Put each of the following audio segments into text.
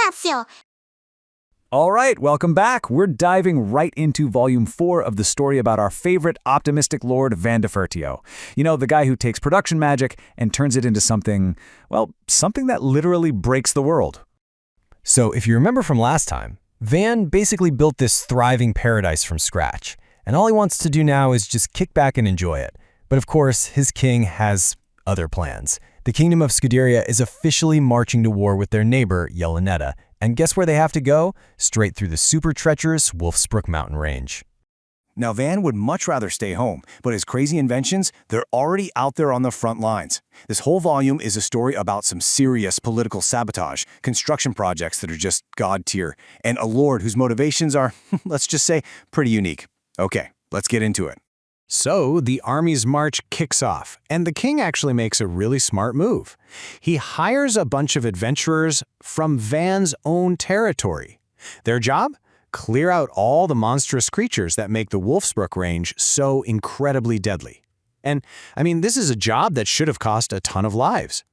Capsule. All right, welcome back. We're diving right into Volume 4 of the story about our favorite optimistic Lord Van Defertio. You know, the guy who takes production magic and turns it into something, well, something that literally breaks the world. So if you remember from last time, Van basically built this thriving paradise from scratch, and all he wants to do now is just kick back and enjoy it. But of course, his king has other plans. The kingdom of Scuderia is officially marching to war with their neighbor, Yelenetta, and guess where they have to go? Straight through the super treacherous Wolfsbrook mountain range. Now, Van would much rather stay home, but his crazy inventions, they're already out there on the front lines. This whole volume is a story about some serious political sabotage, construction projects that are just god tier, and a lord whose motivations are, let's just say, pretty unique. Okay, let's get into it. So the army's march kicks off, and the king actually makes a really smart move. He hires a bunch of adventurers from Van's own territory. Their job? Clear out all the monstrous creatures that make the Wolfsbrook range so incredibly deadly. And, I mean, this is a job that should have cost a ton of lives.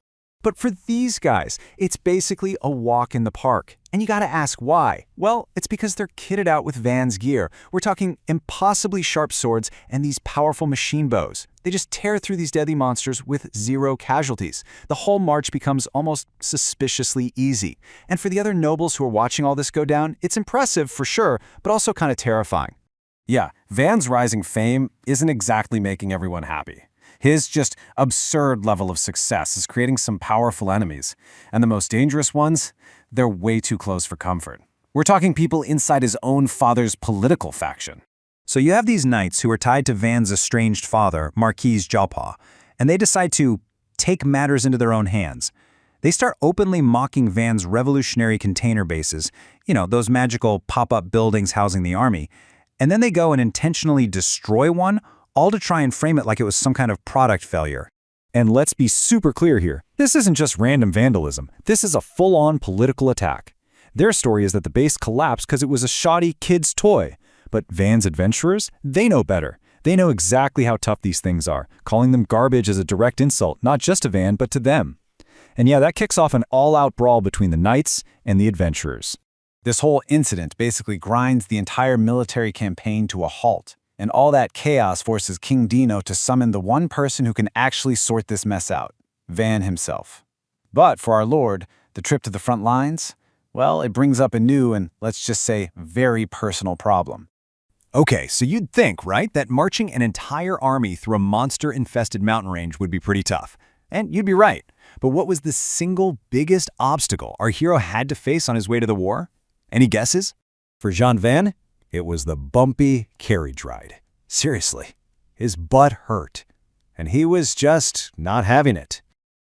But for these guys, it's basically a walk in the park. And you gotta ask why. Well, it's because they're kitted out with Van's gear. We're talking impossibly sharp swords and these powerful machine bows. They just tear through these deadly monsters with 0 casualties. The whole march becomes almost suspiciously easy. And for the other nobles who are watching all this go down, it's impressive for sure, but also kind of terrifying. Yeah, Van's rising fame isn't exactly making everyone happy. His just absurd level of success is creating some powerful enemies. And the most dangerous ones, they're way too close for comfort. We're talking people inside his own father's political faction. So you have these knights who are tied to Van's estranged father, Marquis Jawpaw, and they decide to take matters into their own hands. They start openly mocking Van's revolutionary container bases, you know, those magical pop-up buildings housing the army, and then they go and intentionally destroy one, all to try and frame it like it was some kind of product failure. And let's be super clear here. This isn't just random vandalism. This is a full-on political attack. Their story is that the base collapsed because it was a shoddy kid's toy. But Van's adventurers, they know better. They know exactly how tough these things are. Calling them garbage is a direct insult, not just to Van, but to them. And yeah, that kicks off an all-out brawl between the knights and the adventurers. This whole incident basically grinds the entire military campaign to a halt. And all that chaos forces King Dino to summon the one person who can actually sort this mess out, Van himself. But for our Lord, the trip to the front lines, well, it brings up a new and, let's just say, very personal problem. Okay, so you'd think, right, that marching an entire army through a monster-infested mountain range would be pretty tough. And you'd be right. But what was the single biggest obstacle our hero had to face on his way to the war? Any guesses? For Jean Van, it was the bumpy carriage ride. Seriously, his butt hurt, and he was just not having it.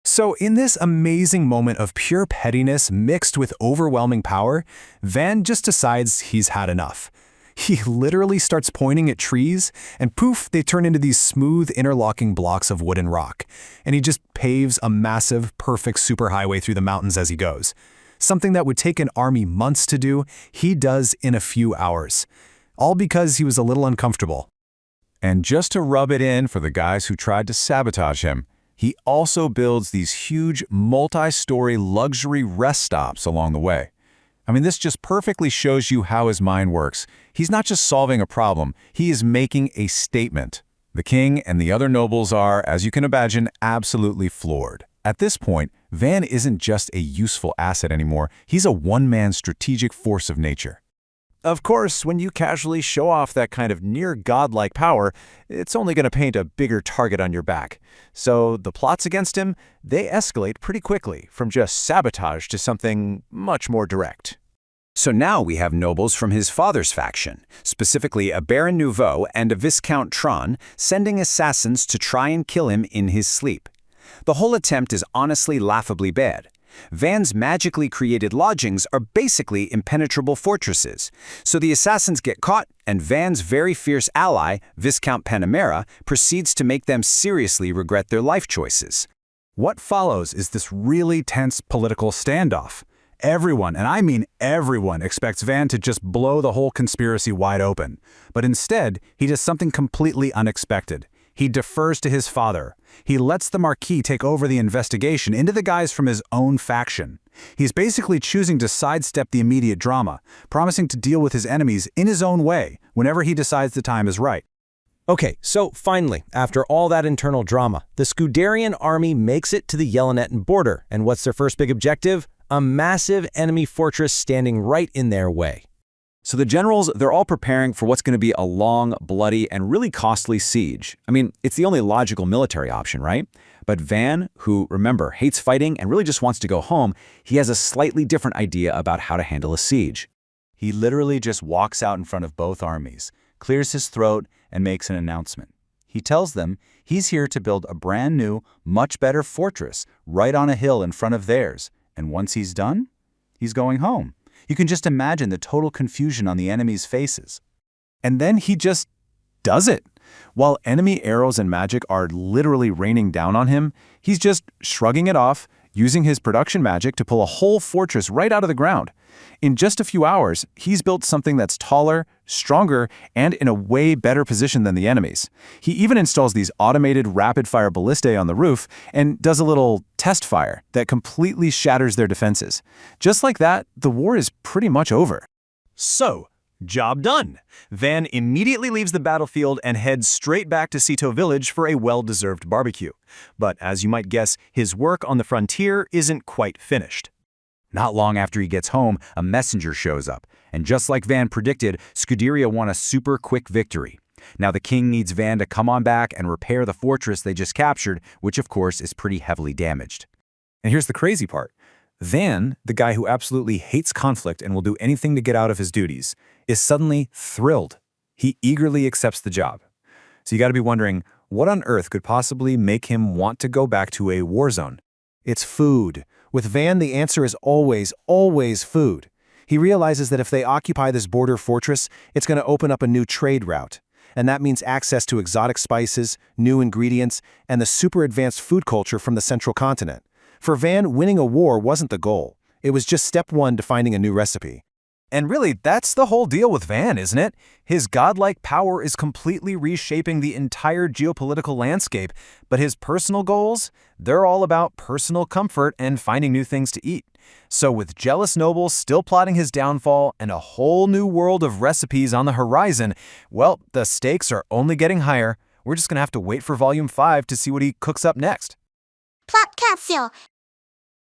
So in this amazing moment of pure pettiness mixed with overwhelming power, Van just decides he's had enough. He literally starts pointing at trees, and poof, they turn into these smooth interlocking blocks of wood and rock. And he just paves a massive, perfect superhighway through the mountains as he goes. Something that would take an army months to do, he does in a few hours. All because he was a little uncomfortable. And just to rub it in for the guys who tried to sabotage him, he also builds these huge multi-story luxury rest stops along the way. I mean, this just perfectly shows you how his mind works. He's not just solving a problem, he is making a statement. The king and the other nobles are, as you can imagine, absolutely floored. At this point, Van isn't just a useful asset anymore, he's a one-man strategic force of nature. Of course, when you casually show off that kind of near-godlike power, it's only going to paint a bigger target on your back. So the plots against him, they escalate pretty quickly from just sabotage to something much more direct. So now we have nobles from his father's faction, specifically a Baron Nouveau and a Viscount Tron, sending assassins to try and kill him in his sleep. The whole attempt is honestly laughably bad. Van's magically created lodgings are basically impenetrable fortresses, so the assassins get caught, and Van's very fierce ally, Viscount Panamera, proceeds to make them seriously regret their life choices. What follows is this really tense political standoff. Everyone, and I mean everyone, expects Van to just blow the whole conspiracy wide open. But instead, he does something completely unexpected. He defers to his father. He lets the Marquis take over the investigation into the guys from his own faction. He's basically choosing to sidestep the immediate drama, promising to deal with his enemies in his own way whenever he decides the time is right. Okay, so finally, after all that internal drama, the Scuderian army makes it to the Yellonetan border, and what's their first big objective? A massive enemy fortress standing right in their way. So the generals, they're all preparing for what's going to be a long, bloody, and really costly siege. I mean, it's the only logical military option, right? But Van, who, remember, hates fighting and really just wants to go home, he has a slightly different idea about how to handle a siege. He literally just walks out in front of both armies, clears his throat, and makes an announcement. He tells them he's here to build a brand new, much better fortress right on a hill in front of theirs, and once he's done, he's going home. You can just imagine the total confusion on the enemy's faces. And then he just does it. While enemy arrows and magic are literally raining down on him, he's just shrugging it off, using his production magic to pull a whole fortress right out of the ground. In just a few hours, he's built something that's taller, stronger, and in a way better position than the enemies. He even installs these automated rapid-fire ballistae on the roof and does a little test fire that completely shatters their defenses. Just like that, the war is pretty much over. So, job done. Van immediately leaves the battlefield and heads straight back to Sito village for a well-deserved barbecue. But as you might guess, his work on the frontier isn't quite finished. Not long after he gets home, a messenger shows up, and just like Van predicted, Scuderia won a super quick victory. Now the king needs Van to come on back and repair the fortress they just captured, which of course is pretty heavily damaged. And here's the crazy part. Van, the guy who absolutely hates conflict and will do anything to get out of his duties, is suddenly thrilled. He eagerly accepts the job. So you got to be wondering, what on earth could possibly make him want to go back to a war zone? It's food. With Van, the answer is always, always food. He realizes that if they occupy this border fortress, it's going to open up a new trade route. And that means access to exotic spices, new ingredients, and the super advanced food culture from the central continent. For Van, winning a war wasn't the goal. It was just step one to finding a new recipe. And really, that's the whole deal with Van, isn't it? His godlike power is completely reshaping the entire geopolitical landscape, but his personal goals, they're all about personal comfort and finding new things to eat. So with jealous nobles still plotting his downfall and a whole new world of recipes on the horizon, well, the stakes are only getting higher. We're just gonna have to wait for Volume 5 to see what he cooks up next. Plot Capsule,